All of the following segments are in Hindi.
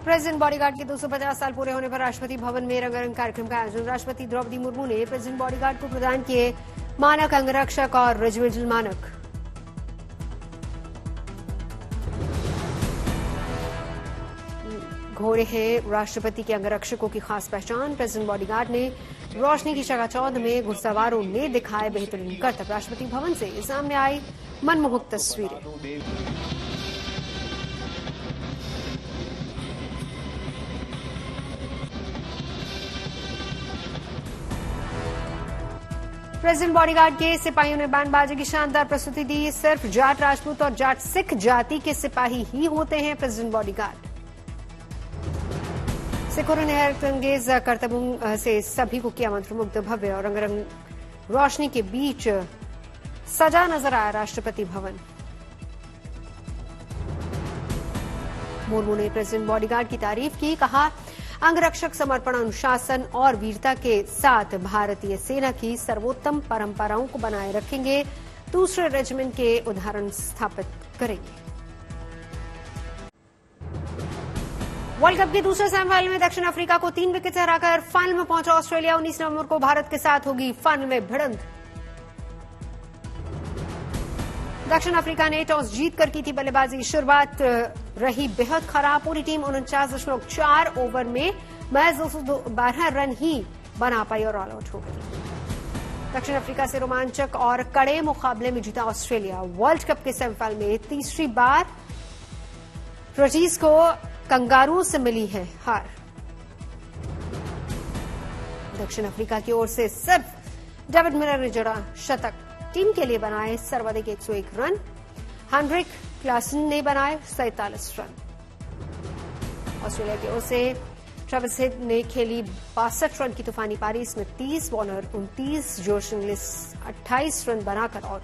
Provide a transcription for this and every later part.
प्रेसिडेंट बॉडीगार्ड के 250 साल पूरे होने पर राष्ट्रपति भवन में रंगारंग कार्यक्रम का आयोजन। राष्ट्रपति द्रौपदी मुर्मू ने प्रेसिडेंट बॉडीगार्ड को प्रदान किए मानक अंगरक्षक और रेजिमेंटल मानक। घोड़े हैं राष्ट्रपति के अंगरक्षकों की खास पहचान। प्रेसिडेंट बॉडीगार्ड ने रोशनी की चकाचौंध में घुड़सवारों ने दिखाए बेहतरीन करतब। राष्ट्रपति भवन से सामने आई मनमोहक तस्वीरें। प्रेसिडेंट बॉडीगार्ड के सिपाहियों ने बैंड बाजे की शानदार प्रस्तुति दी। सिर्फ जाट राजपूत और जाट सिख जाति के सिपाही ही होते हैं प्रेसिडेंट बॉडीगार्ड। सिखों ने हैरतअंगेज करतबों से सभी को किया मंत्रमुग्ध। भव्य और रंगारंग रोशनी के बीच सजा नजर आया राष्ट्रपति भवन। मुर्मू ने प्रेसिडेंट बॉडीगार्ड की तारीफ की। कहा, अंगरक्षक समर्पण, अनुशासन और वीरता के साथ भारतीय सेना की सर्वोत्तम परंपराओं को बनाए रखेंगे। दूसरे रेजिमेंट के उदाहरण स्थापित करेंगे। वर्ल्ड कप के दूसरे सेमीफाइनल में दक्षिण अफ्रीका को 3 विकेट से हराकर फाइनल में पहुंचा ऑस्ट्रेलिया। 19 नवंबर को भारत के साथ होगी फाइनल में भिड़ंत। दक्षिण अफ्रीका ने टॉस जीतकर की थी बल्लेबाजी। शुरुआत रही बेहद खराब। पूरी टीम 49.4 ओवर में महज 212 रन ही बना पाई और ऑल आउट हो गई। दक्षिण अफ्रीका से रोमांचक और कड़े मुकाबले में जीता ऑस्ट्रेलिया। वर्ल्ड कप के सेमीफाइनल में तीसरी बार प्रोटीज को कंगारुओं से मिली है हार। दक्षिण अफ्रीका की ओर से सिर्फ डेविड मिलर ने जड़ा शतक। टीम के लिए बनाए सर्वाधिक 101 रन। हेनरिक क्लासन ने बनाए 47 रन। ऑस्ट्रेलिया की ओर से ट्रेविस हेड ने खेली 62 रन की तूफानी पारी। इसमें 30 बॉलर 29, जोश इंग्लिश 28 रन बनाकर आउट।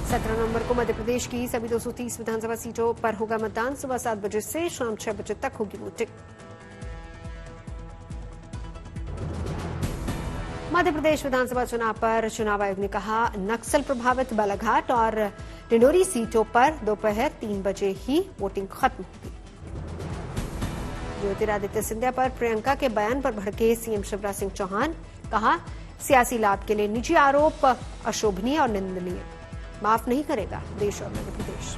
17 नवंबर को मध्य प्रदेश की सभी 230 विधानसभा सीटों पर होगा मतदान। सुबह 7 बजे से शाम 6 बजे तक होगी वोटिंग। मध्य प्रदेश विधानसभा चुनाव पर चुनाव आयोग ने कहा, नक्सल प्रभावित बालाघाट और डिंडोरी सीटों पर दोपहर 3 बजे ही वोटिंग खत्म होगी। ज्योतिरादित्य सिंधिया पर प्रियंका के बयान पर भड़के सीएम शिवराज सिंह चौहान। कहा, सियासी लाभ के लिए निजी आरोप अशोभनीय और निंदनीय। माफ नहीं करेगा देश और मध्य प्रदेश।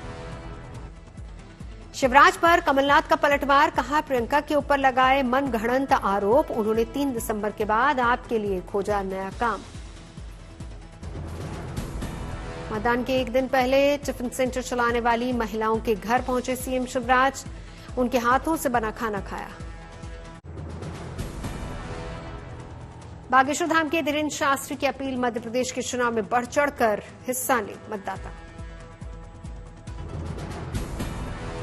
शिवराज पर कमलनाथ का पलटवार। कहा, प्रियंका के ऊपर लगाए मनगढ़ंत आरोप। उन्होंने 3 दिसंबर के बाद आपके लिए खोजा नया काम। मतदान के एक दिन पहले टिफिन सेंटर चलाने वाली महिलाओं के घर पहुंचे सीएम शिवराज। उनके हाथों से बना खाना खाया। बागेश्वर धाम के धीरेन्द्र शास्त्री की अपील, मध्य प्रदेश के चुनाव में बढ़ चढ़कर हिस्सा लें मतदाता।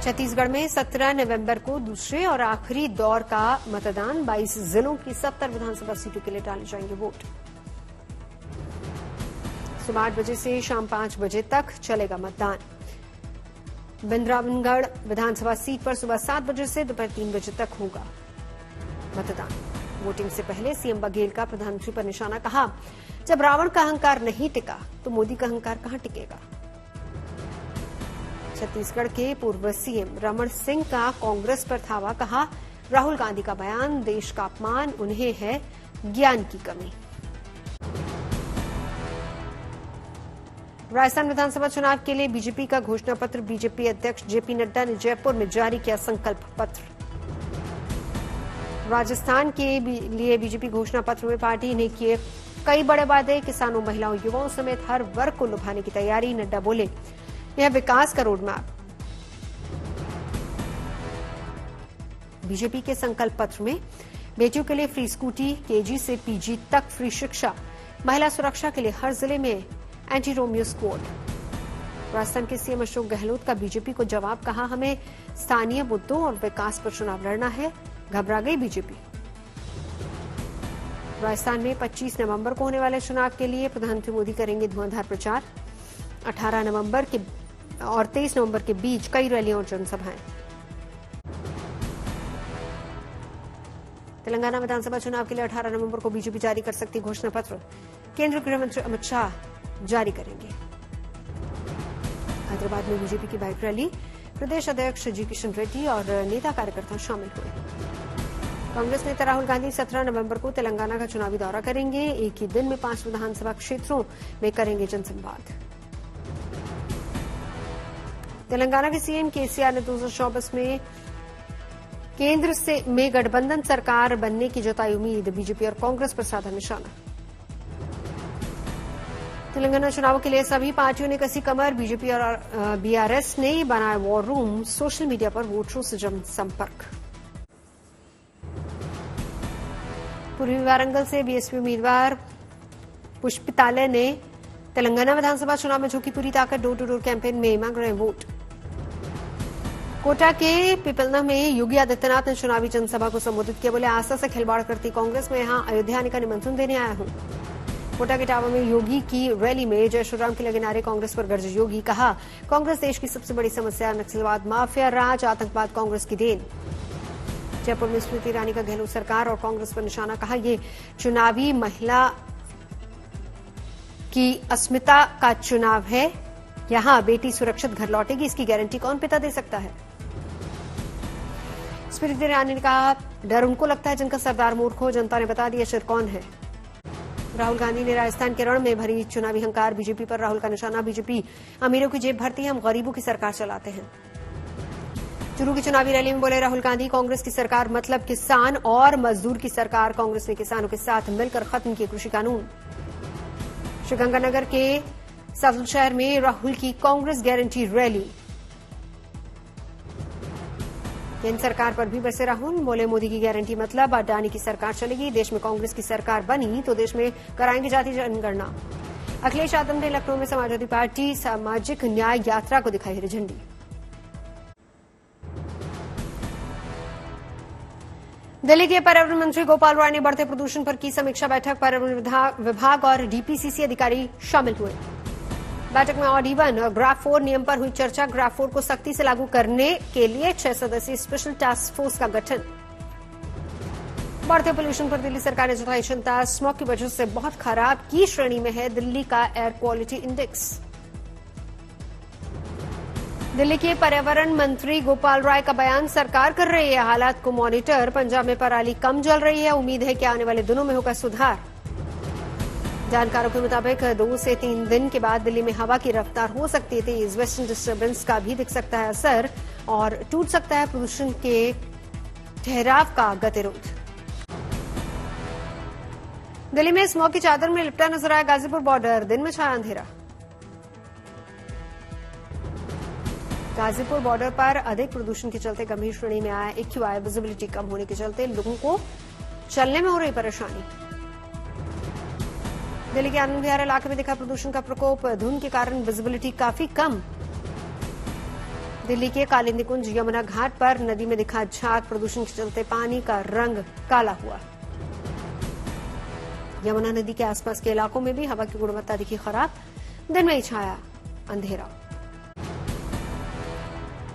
छत्तीसगढ़ में 17 नवंबर को दूसरे और आखिरी दौर का मतदान। 22 जिलों की 70 विधानसभा सीटों के लिए डाले जाएंगे वोट। सुबह 8 बजे से शाम 5 बजे तक चलेगा मतदान। बिंद्रावनगढ़ विधानसभा सीट पर सुबह 7 बजे से दोपहर 3 बजे तक होगा मतदान। वोटिंग से पहले सीएम बघेल का प्रधानमंत्री पर निशाना। कहा, जब रावण का अहंकार नहीं टिका तो मोदी का अहंकार कहां टिकेगा। छत्तीसगढ़ के पूर्व सीएम रमन सिंह का कांग्रेस पर धावा। कहा, राहुल गांधी का बयान देश का अपमान, उन्हें है ज्ञान की कमी। राजस्थान विधानसभा चुनाव के लिए बीजेपी का घोषणा पत्र। बीजेपी अध्यक्ष जेपी नड्डा ने जयपुर में जारी किया संकल्प पत्र। राजस्थान के लिए बीजेपी घोषणा पत्र में पार्टी ने किए कई बड़े वादे। किसानों, महिलाओं, युवाओं समेत हर वर्ग को लुभाने की तैयारी। नड्डा बोले, यह विकास का रोडमैप। बीजेपी के संकल्प पत्र में बेटियों के लिए फ्री स्कूटी, केजी से पीजी तक फ्री शिक्षा, महिला सुरक्षा के लिए हर जिले में एंटी रोमियो स्क्वाड। राजस्थान के सीएम अशोक गहलोत का बीजेपी को जवाब। कहा, हमें स्थानीय मुद्दों और विकास पर चुनाव लड़ना है, घबरा गई बीजेपी। राजस्थान में 25 नवंबर को होने वाले चुनाव के लिए प्रधानमंत्री मोदी करेंगे धुआंधार प्रचार। 18 नवंबर के और 23 नवंबर के बीच कई रैलियां और जनसभाएं। तेलंगाना विधानसभा चुनाव के लिए 18 नवंबर को बीजेपी जारी कर सकती घोषणा पत्र। केंद्रीय गृह मंत्री अमित शाह जारी करेंगे। हैदराबाद में बीजेपी की बाइक रैली। प्रदेश अध्यक्ष जी किशन रेड्डी और नेता कार्यकर्ता शामिल हुए। कांग्रेस नेता राहुल गांधी 17 नवंबर को तेलंगाना का चुनावी दौरा करेंगे। एक ही दिन में 5 विधानसभा क्षेत्रों में करेंगे जनसंवाद। तेलंगाना के सीएम केसीआर ने 2024 में केंद्र में गठबंधन सरकार बनने की जताई उम्मीद। बीजेपी और कांग्रेस पर साधा निशाना। तेलंगाना चुनाव के लिए सभी पार्टियों ने कसी कमर। बीजेपी और बीआरएस ने बनाया वॉर रूम। सोशल मीडिया पर वोटरों से जनसंपर्क। पूर्वी वारंगल से बीएसपी उम्मीदवार पुष्पितालय ने तेलंगाना विधानसभा चुनाव में झोंकी पूरी ताकत। डोर टू डोर कैंपेन में मांग रहे वोट। कोटा के पिपलना में योगी आदित्यनाथ ने चुनावी जनसभा को संबोधित किया। बोले, आस्था से खिलवाड़ करती कांग्रेस में यहां अयोध्या आने का निमंत्रण देने आया हूं। कोटा के टावर में योगी की रैली में जय श्री राम के लगे नारे। कांग्रेस पर गरजे योगी। कहा, कांग्रेस देश की सबसे बड़ी समस्या नक्सलवाद, माफिया राज, आतंकवाद कांग्रेस की देन। जयपुर में स्मृति ईरानी का गहलोत सरकार और कांग्रेस पर निशाना। कहा, ये चुनावी महिला की अस्मिता का चुनाव है। यहां बेटी सुरक्षित घर लौटेगी, इसकी गारंटी कौन पिता दे सकता है। स्मृति ईरानी ने कहा, डर उनको लगता है जिनका सरदार मूर्ख हो। जनता ने बता दिया सिर कौन है। राहुल गांधी ने राजस्थान के रण में भरी चुनावी हंकार। बीजेपी पर राहुल का निशाना। बीजेपी अमीरों की जेब भरती है, हम गरीबों की सरकार चलाते हैं। चुरू की चुनावी रैली में बोले राहुल गांधी, कांग्रेस की सरकार मतलब किसान और मजदूर की सरकार। कांग्रेस ने किसानों के साथ मिलकर खत्म किए कृषि कानून। श्रीगंगानगर के साउथ शहर में राहुल की कांग्रेस गारंटी रैली। केंद्र सरकार पर भी बरसे राहुल। बोले, मोदी की गारंटी मतलब अडानी की सरकार चलेगी। देश में कांग्रेस की सरकार बनी तो देश में कराएंगे जाति जनगणना। अखिलेश यादव ने लखनऊ में समाजवादी पार्टी सामाजिक न्याय यात्रा को दिखाई हरी झंडी। दिल्ली के पर्यावरण मंत्री गोपाल राय ने बढ़ते प्रदूषण पर की समीक्षा बैठक। पर्यावरण विभाग और डीपीसीसी अधिकारी शामिल हुए। बैठक में ऑड इवन और ग्राफ 4 नियम पर हुई चर्चा। ग्राफ 4 को सख्ती से लागू करने के लिए 6 सदस्यीय स्पेशल टास्क फोर्स का गठन। बढ़ते पोल्यूशन पर दिल्ली सरकार ने जताई चिंता। स्मॉग की वजह से बहुत खराब की श्रेणी में है दिल्ली का एयर क्वालिटी इंडेक्स। दिल्ली के पर्यावरण मंत्री गोपाल राय का बयान, सरकार कर रही है हालात को मॉनिटर। पंजाब में पराली कम जल रही है, उम्मीद है कि आने वाले दिनों में होगा सुधार। जानकारों के मुताबिक 2 से 3 दिन के बाद दिल्ली में हवा की रफ्तार हो सकती है तेज। वेस्टर्न डिस्टर्बेंस का भी दिख सकता है असर और टूट सकता है प्रदूषण के ठहराव का गतिरोध। दिल्ली में स्मॉग की चादर में लिपटा नजर आया गाजीपुर बॉर्डर। दिन में छाया अंधेरा। गाजीपुर बॉर्डर पर अधिक प्रदूषण के चलते गंभीर श्रेणी में आया एक्यूआई। विजिबिलिटी कम होने के चलते लोगों को चलने में हो रही परेशानी। दिल्ली के आनंद विहार इलाके में दिखा प्रदूषण का प्रकोप। धुंध के कारण विजिबिलिटी काफी कम। दिल्ली के कालिंदी कुंज यमुना घाट पर नदी में दिखा झाग। प्रदूषण के चलते पानी का रंग काला हुआ। यमुना नदी के आसपास के इलाकों में भी हवा की गुणवत्ता दिखी खराब। दिन में ही छाया अंधेरा।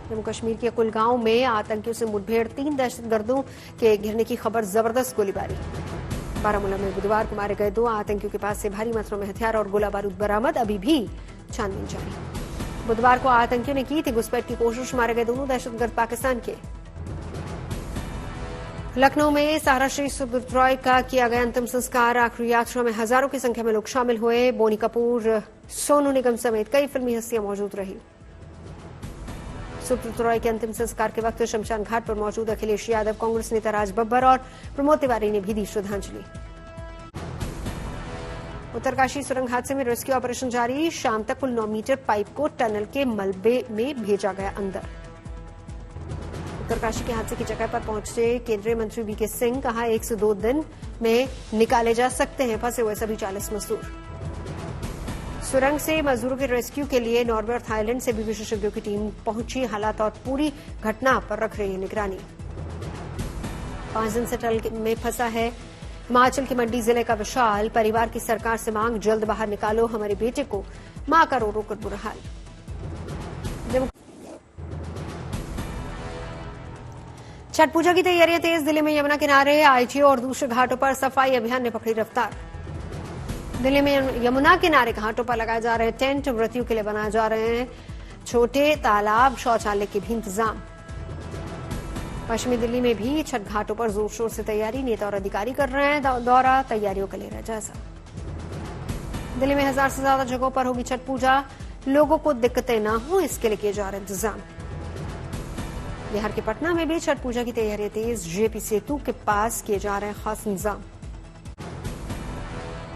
जम्मू कश्मीर के कुलगांव में आतंकियों से मुठभेड़। 3 दहशतगर्दों के घिरने की खबर। जबरदस्त गोलीबारी। बारामूला में बुधवार को मारे गए 2 आतंकियों के पास से भारी मात्रा में हथियार और गोला बारूद बरामद। अभी भी छानबीन जारी। बुधवार को आतंकियों ने की थी घुसपैठ की कोशिश। मारे गए दोनों दहशतगर्द पाकिस्तान के। लखनऊ में सहारा श्री सुब्रत रॉय का किया गया अंतिम संस्कार। आखिरी यात्रा में हजारों की संख्या में लोग शामिल हुए। बोनी कपूर, सोनू निगम समेत कई फिल्मी हस्तियां मौजूद रही। सुब्रत रॉय के अंतिम संस्कार के वक्त शमशान घाट पर मौजूद अखिलेश यादव, कांग्रेस नेता राज बब्बर और प्रमोद तिवारी ने भी दी श्रद्धांजलि। उत्तरकाशी सुरंग हादसे में रेस्क्यू ऑपरेशन जारी। शाम तक कुल 9 मीटर पाइप को टनल के मलबे में भेजा गया अंदर। उत्तरकाशी के हादसे की जगह पर पहुंचे केंद्रीय मंत्री वीके सिंह। कहा, 1 से 2 दिन में निकाले जा सकते हैं फंसे हुए सभी 40 मजदूर। सुरंग से मजदूरों के रेस्क्यू के लिए नॉर्वे और थाईलैंड से भी विशेषज्ञों की टीम पहुंची। हालात और पूरी घटना पर रख रही है निगरानी। 5 दिन से टनल में फंसा है हिमाचल के मंडी जिले का विशाल। परिवार की सरकार से मांग, जल्द बाहर निकालो हमारे बेटे को। मां का रो रो कर बुरा हाल। छठ पूजा की तैयारियां तेज। दिल्ली में यमुना किनारे, आईटीओ और दूसरे घाटों पर सफाई अभियान ने पकड़ी रफ्तार। दिल्ली में यमुना किनारे घाटों पर लगाए जा रहे टेंट व्रतियों के लिए बनाए जा रहे हैं। छोटे तालाब, शौचालय के भी इंतजाम। पश्चिमी दिल्ली में भी छठ घाटों पर जोर शोर से तैयारी, नेता और अधिकारी कर रहे हैं दौरा, तैयारियों का ले रहा है जायजा। दिल्ली में 1000 से ज्यादा जगहों पर होगी छठ पूजा, लोगों को दिक्कतें न हो इसके लिए किए जा रहे इंतजाम। बिहार के पटना में भी छठ पूजा की तैयारियां तेज, जेपी सेतु के पास किए जा रहे हैं खास इंतजाम।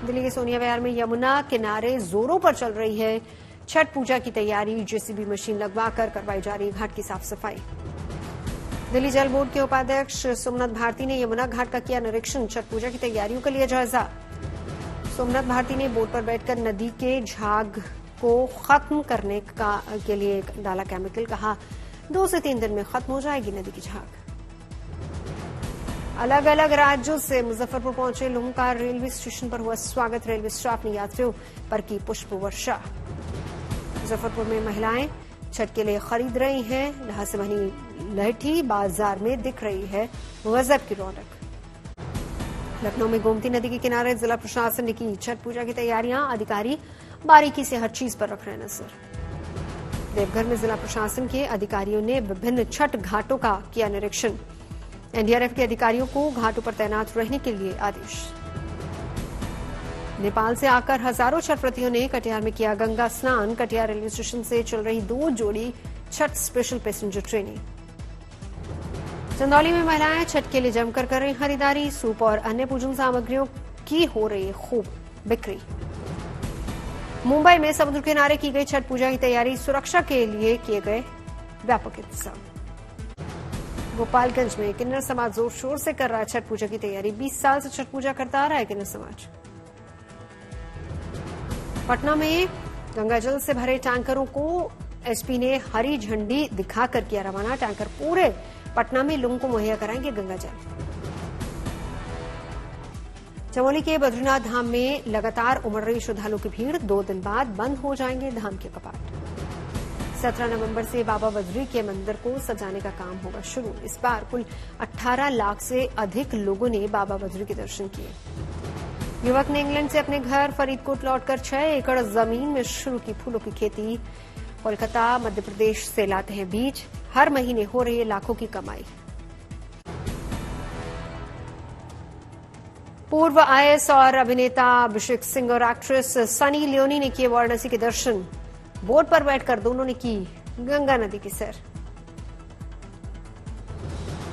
दिल्ली के सोनिया विहार में यमुना किनारे जोरों पर चल रही है छठ पूजा की तैयारी, जेसीबी मशीन लगवाकर करवाई जा रही है घाट की साफ सफाई। दिल्ली जल बोर्ड के उपाध्यक्ष सोमनाथ भारती ने यमुना घाट का किया निरीक्षण, छठ पूजा की तैयारियों का लिया जायजा। सोमनाथ भारती ने बोट पर बैठकर नदी के झाग को खत्म करने के लिए डाला केमिकल, कहा 2 से 3 दिन में खत्म हो जाएगी नदी की झाग। अलग अलग राज्यों से मुजफ्फरपुर पहुंचे लोगों का रेलवे स्टेशन पर हुआ स्वागत, रेलवे स्टाफ ने यात्रियों पर की पुष्प वर्षा। मुजफ्फरपुर में महिलाएं छठ के लिए खरीद रही हैं, लहा से बनी लहठी बाजार में दिख रही है गजब की रौनक। लखनऊ में गोमती नदी के किनारे जिला प्रशासन ने की छठ पूजा की तैयारियां, अधिकारी बारीकी से हर चीज पर रख रहे हैं नजर। देवघर में जिला प्रशासन के अधिकारियों ने विभिन्न छठ घाटों का किया निरीक्षण, एनडीआरएफ के अधिकारियों को घाटों पर तैनात रहने के लिए आदेश। नेपाल से आकर हजारों छठव्रतियों ने कटिहार में किया गंगा स्नान, कटिहार रेलवे स्टेशन से चल रही 2 जोड़ी छठ स्पेशल पैसेंजर ट्रेनें। चंदौली में महिलाएं छठ के लिए जमकर कर रही खरीदारी, सूप और अन्य पूजन सामग्रियों की हो रही खूब बिक्री। मुंबई में समुद्र किनारे की गई छठ पूजा की तैयारी, सुरक्षा के लिए किए गए व्यापक इंतजाम। गोपालगंज में किन्नर समाज जोर शोर से कर रहा है छठ पूजा की तैयारी, 20 साल से छठ पूजा करता आ रहा है किन्नर समाज। पटना में गंगाजल से भरे टैंकरों को एसपी ने हरी झंडी दिखाकर किया रवाना, टैंकर पूरे पटना में लोगों को मुहैया कराएंगे गंगाजल। चमोली के बद्रीनाथ धाम में लगातार उमड़ रही श्रद्धालुओं की भीड़, 2 दिन बाद बंद हो जाएंगे धाम के कपाट। 17 नवंबर से बाबा बद्री के मंदिर को सजाने का काम होगा शुरू। इस बार कुल 18 लाख से अधिक लोगों ने बाबा बद्री के दर्शन किए। युवक ने इंग्लैंड से अपने घर फरीदकोट लौटकर 6 एकड़ जमीन में शुरू की फूलों की खेती। कोलकाता मध्य प्रदेश से लाते हैं बीज, हर महीने हो रही है लाखों की कमाई। पूर्व आईएएस और अभिनेता अभिषेक सिंह और एक्ट्रेस सनी लियोनी ने किए वाराणसी के दर्शन, बोट पर बैठकर दोनों ने की गंगा नदी की सैर।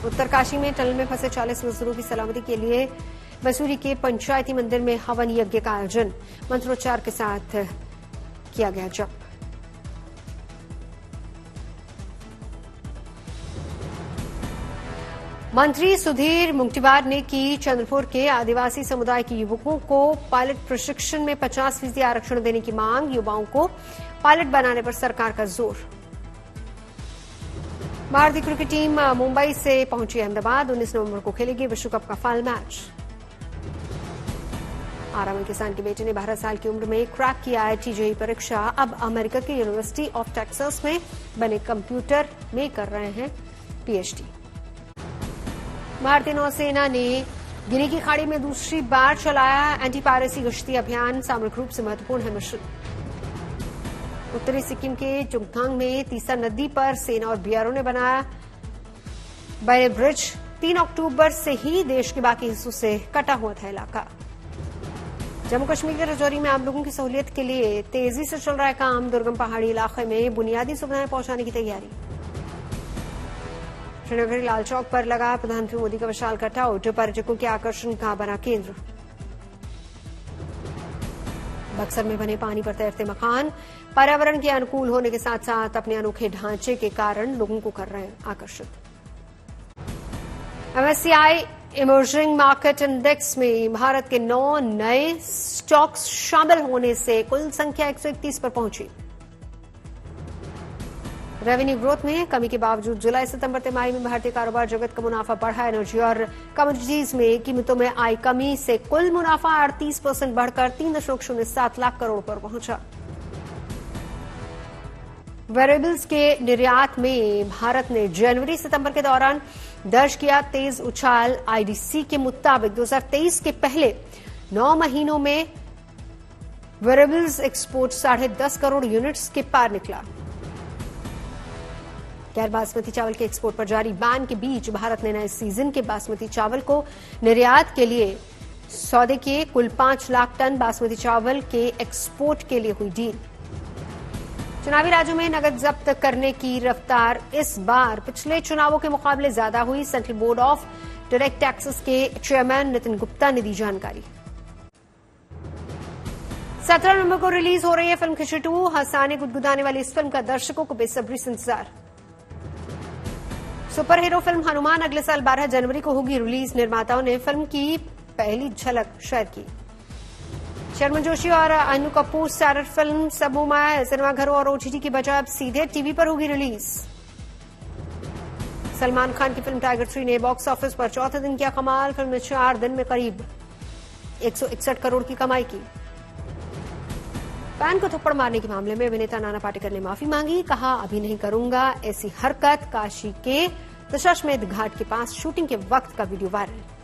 उत्तरकाशी में टनल में फंसे 40 मजदूरों की सलामती के लिए मसूरी के पंचायती मंदिर में हवन यज्ञ का आयोजन, मंत्रोच्चार के साथ किया गया जप। मंत्री सुधीर मुंगटीवार ने की चंद्रपुर के आदिवासी समुदाय के युवकों को पायलट प्रशिक्षण में 50% आरक्षण देने की मांग, युवाओं को पायलट बनाने पर सरकार का जोर। भारतीय क्रिकेट टीम मुंबई से पहुंची अहमदाबाद, 19 नवंबर को खेलेगी विश्व कप का फाइनल मैच। आराम किसान के बेटे ने 12 साल की उम्र में क्रैक किया IIT JEE परीक्षा, अब अमेरिका की यूनिवर्सिटी ऑफ टेक्सास में बने कंप्यूटर में कर रहे हैं PhD। भारतीय नौसेना ने गिनी की खाड़ी में दूसरी बार चलाया एंटी पायरेसी गश्ती अभियान, सामरिक रूप से महत्वपूर्ण है मिशन। उत्तरी सिक्किम के चुंगथांग में तीसा नदी पर सेना और बीआरओ ने बनाया बड़े ब्रिज, 3 अक्टूबर से ही देश के बाकी हिस्सों से कटा हुआ था इलाका। जम्मू कश्मीर के राजौरी में आम लोगों की सहूलियत के लिए तेजी से चल रहा है काम, दुर्गम पहाड़ी इलाके में बुनियादी सुविधाएं पहुंचाने की तैयारी। श्रीनगर लाल चौक पर लगा प्रधानमंत्री मोदी का विशाल कटआउट, पर्यटकों के आकर्षण का बना केंद्र। बक्सर में बने पानी पर तैरते मकान पर्यावरण के अनुकूल होने के साथ साथ अपने अनोखे ढांचे के कारण लोगों को कर रहे हैं आकर्षित। MSCI इमर्जिंग मार्केट इंडेक्स में भारत के 9 नए स्टॉक्स शामिल होने से कुल संख्या 131 पर पहुंची। रेवेन्यू ग्रोथ में कमी के बावजूद जुलाई सितंबर तिमाही में भारतीय कारोबार जगत का मुनाफा बढ़ा। एनर्जी और कमोडिटीज में कीमतों में आई कमी से कुल मुनाफा 38% बढ़कर 3.07 लाख करोड़ पर पहुंचा। वेरिएबल्स के निर्यात में भारत ने जनवरी सितंबर के दौरान दर्ज किया तेज उछाल। आईडीसी के मुताबिक 2023 के पहले 9 महीनों में वेरिएबल्स एक्सपोर्ट 10.5 करोड़ यूनिट्स के पार निकला। गैर बासमती चावल के एक्सपोर्ट पर जारी बैन के बीच भारत ने नए सीजन के बासमती चावल को निर्यात के लिए सौदे किए। कुल 5 लाख टन बासमती चावल के एक्सपोर्ट के लिए हुई डील। चुनावी राज्यों में नकद जब्त करने की रफ्तार इस बार पिछले चुनावों के मुकाबले ज्यादा हुई। Central board of direct taxes के चेयरमैन नितिन गुप्ता ने दी जानकारी। 17 नवंबर को रिलीज हो रही है फिल्म खिचड़ी 2। हंसाने गुदगुदाने वाली इस फिल्म का दर्शकों को बेसब्री से इंतजार। सुपर हीरो फिल्म हनुमान अगले साल 12 जनवरी को होगी रिलीज। निर्माताओं ने फिल्म की पहली झलक शेयर की। शर्मन जोशी और अनु कपूर स्टारर फिल्म सबू माया सिनेमाघरों और ओटीटी की बजाय अब सीधे टीवी पर होगी रिलीज। सलमान खान की फिल्म टाइगर 3 ने बॉक्स ऑफिस पर चौथे दिन किया कमाल। फिल्म ने 4 दिन में करीब 161 करोड़ की कमाई की। फैन को थप्पड़ मारने के मामले में अभिनेता नाना पाटेकर ने माफी मांगी। कहा, अभी नहीं करूंगा ऐसी हरकत। काशी के दशाश्वमेध घाट के पास शूटिंग के वक्त का वीडियो वायरल।